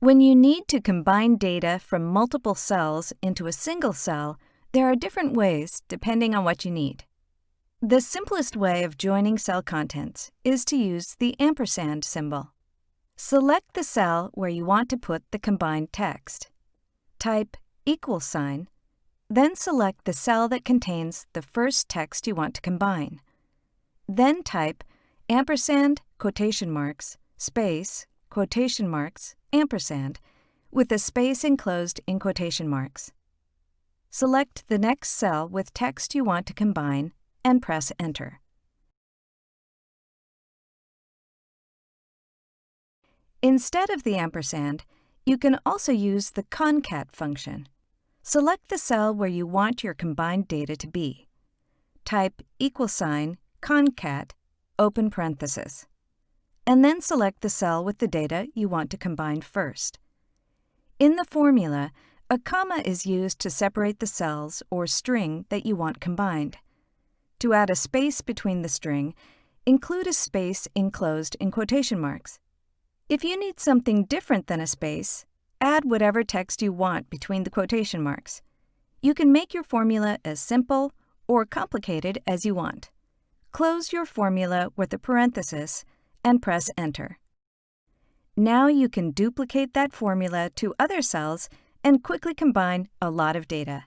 When you need to combine data from multiple cells into a single cell, there are different ways depending on what you need. The simplest way of joining cell contents is to use the ampersand symbol. Select the cell where you want to put the combined text. Type =, then select the cell that contains the first text you want to combine. Then type ampersand, quotation marks, space, quotation marks, ampersand, with a space enclosed in quotation marks. Select the next cell with text you want to combine and press Enter. Instead of the ampersand, you can also use the concat function. Select the cell where you want your combined data to be. Type =concat, open parenthesis, and then select the cell with the data you want to combine first. In the formula, a comma is used to separate the cells or string that you want combined. To add a space between the string, include a space enclosed in quotation marks. If you need something different than a space, add whatever text you want between the quotation marks. You can make your formula as simple or complicated as you want. Close your formula with a parenthesis and press Enter. Now you can duplicate that formula to other cells and quickly combine a lot of data.